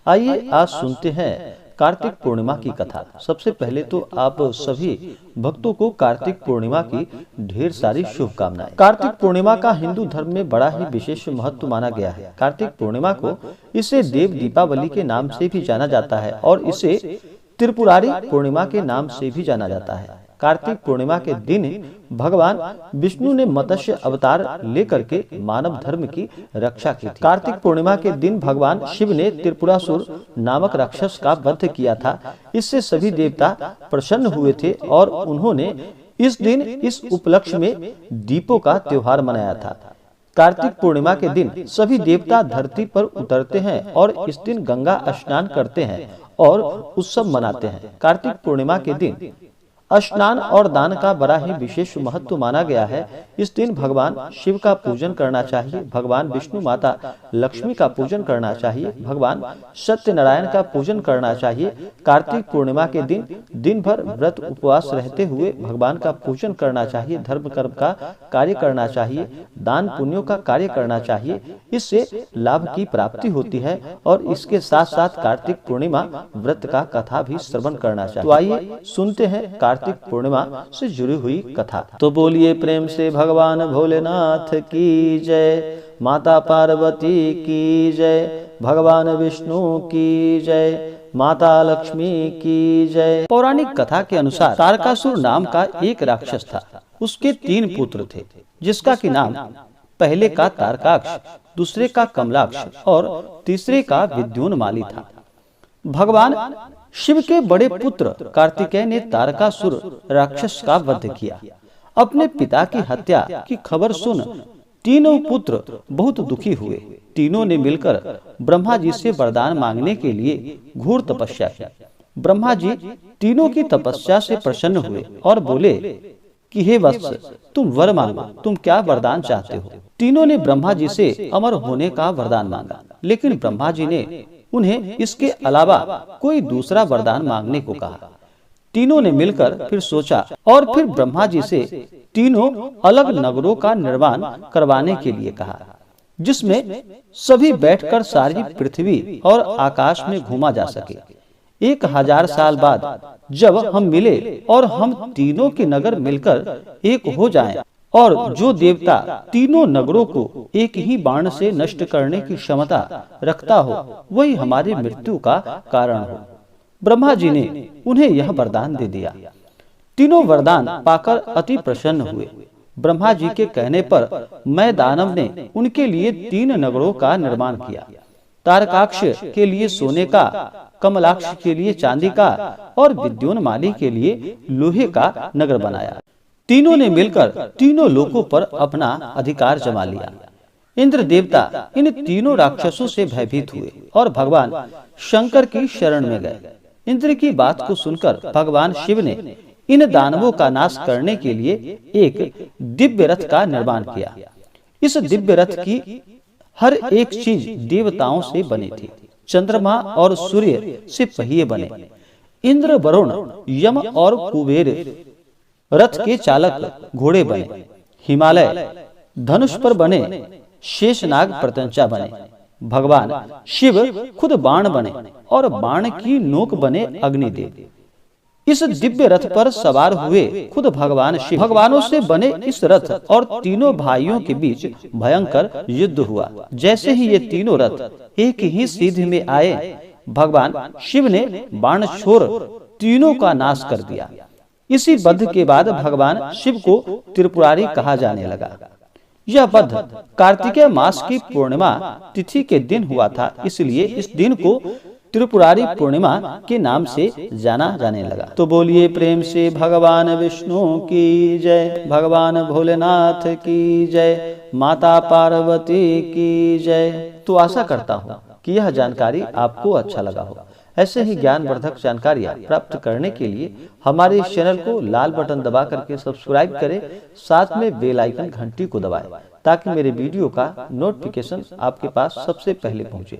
आइए आज सुनते हैं कार्तिक पूर्णिमा की कथा। सबसे पहले तो आप सभी भक्तों को कार्तिक पूर्णिमा की ढेर सारी शुभकामनाएं। कार्तिक पूर्णिमा का हिंदू धर्म में बड़ा ही विशेष महत्व माना गया है। कार्तिक पूर्णिमा को इसे देव दीपावली के नाम से भी जाना जाता है और इसे त्रिपुरारी पूर्णिमा के नाम से भी जाना जाता है। कार्तिक पूर्णिमा के दिन भगवान विष्णु ने मत्स्य अवतार लेकर के मानव धर्म की रक्षा की थी। कार्तिक पूर्णिमा के दिन भगवान शिव ने त्रिपुरासुर नामक राक्षस का वध किया था। इससे सभी देवता प्रसन्न हुए थे और उन्होंने इस दिन इस उपलक्ष्य में दीपों का त्योहार मनाया था। कार्तिक पूर्णिमा के दिन सभी देवता धरती पर उतरते हैं और इस दिन गंगा स्नान करते हैं और उत्सव मनाते हैं। कार्तिक पूर्णिमा के दिन स्नान और दान का बड़ा ही विशेष महत्व माना गया है। इस दिन भगवान शिव का पूजन करना चाहिए, भगवान विष्णु माता लक्ष्मी का पूजन करना चाहिए, भगवान सत्यनारायण का पूजन करना चाहिए। कार्तिक पूर्णिमा के दिन दिन भर व्रत उपवास रहते हुए भगवान का पूजन करना चाहिए, धर्म कर्म का कार्य करना चाहिए, दान पुण्यों का कार्य करना चाहिए। इससे लाभ की प्राप्ति होती है और इसके साथ साथ कार्तिक पूर्णिमा व्रत का कथा भी श्रवण करना चाहिए। तो आइए सुनते हैं कार्तिक पूर्णिमा से जुड़ी हुई कथा। तो बोलिए प्रेम से भगवान भोलेनाथ की जय, माता पार्वती की जय, भगवान विष्णु की जय, माता लक्ष्मी की जय। पौराणिक कथा के अनुसार तारकासुर नाम का एक राक्षस था। उसके 3 पुत्र थे, जिसका की नाम पहले का तारकाक्ष, दूसरे का कमलाक्ष और तीसरे का विद्युन्माली था। भगवान शिव के बड़े पुत्र कार्तिकेय ने तारकासुर राक्षस का वध किया। अपने पिता की हत्या की खबर सुन तीनों पुत्र बहुत दुखी हुए। तीनों ने मिलकर ब्रह्मा जी से वरदान मांगने के लिए घोर तपस्या की। ब्रह्मा जी तीनों की तपस्या से प्रसन्न हुए और बोले कि हे वत्स, तुम वर मांगो, तुम क्या वरदान चाहते हो। तीनों ने ब्रह्मा जी से अमर होने का वरदान मांगा, लेकिन ब्रह्मा जी ने उन्हें इसके अलावा कोई दूसरा वरदान मांगने को कहा। तीनों ने मिलकर फिर सोचा और फिर ब्रह्मा जी से तीनों अलग नगरों का निर्माण करवाने के लिए कहा, जिसमें सभी बैठकर सारी पृथ्वी और आकाश में घूमा जा सके। 1000 साल बाद जब हम मिले और हम तीनों के नगर मिलकर एक हो जाएं और जो देवता तीनों नगरों को एक ही बाण से नष्ट करने की क्षमता रखता हो, वही हमारी मृत्यु का कारण हो। ब्रह्मा जी ने उन्हें यह वरदान दे दिया। तीनों वरदान पाकर अति प्रसन्न हुए। ब्रह्मा जी के कहने पर मैं दानव ने उनके लिए 3 नगरों का निर्माण किया। तारकाक्ष के लिए सोने का, कमलाक्ष के लिए चांदी का और विद्युन्माली के लिए लोहे का नगर बनाया। तीनों ने मिलकर तीनों लोकों पर अपना अधिकार जमा लिया। इंद्र देवता इन तीनों राक्षसों से भयभीत हुए और भगवान शंकर की शरण में गए। इंद्र की बात को सुनकर भगवान शिव ने इन दानवों का नाश करने के लिए एक दिव्य रथ का निर्माण किया। इस दिव्य रथ की हर एक चीज देवताओं से बनी थी। चंद्रमा और सूर्य से पहिए बने। इंद्र, वरुण, यम और कुबेर रथ के चालक घोड़े बने। हिमालय धनुष पर बने, शेषनाग प्रत्यंचा बने। भगवान शिव खुद बाण बने और बाण की नोक बने अग्निदेव। इस दिव्य रथ पर सवार हुए खुद भगवान शिव। भगवानों से बने इस रथ और तीनों भाइयों के बीच भयंकर युद्ध हुआ। जैसे ही ये तीनों रथ एक ही सीध में आए, भगवान शिव ने बाण छोड़ तीनों का नाश कर दिया। इसी वध के बाद भगवान शिव को त्रिपुरारी कहा जाने लगा। यह वध कार्तिकेय मास की पूर्णिमा तिथि के दिन हुआ था, इसलिए इस दिन को त्रिपुरारी पूर्णिमा के नाम से जाना जाने लगा। तो बोलिए प्रेम से भगवान विष्णु की जय, भगवान भोलेनाथ की जय, माता पार्वती की जय। तो आशा करता हूँ कि यह जानकारी आपको अच्छा लगा होगा। ऐसे ही ज्ञानवर्धक जानकारियाँ प्राप्त करने के लिए हमारे इस चैनल को लाल बटन दबा करके सब्सक्राइब करें, साथ में बेल आइकन घंटी को दबाएं, ताकि मेरे वीडियो का नोटिफिकेशन आपके पास सबसे पहले पहुंचे।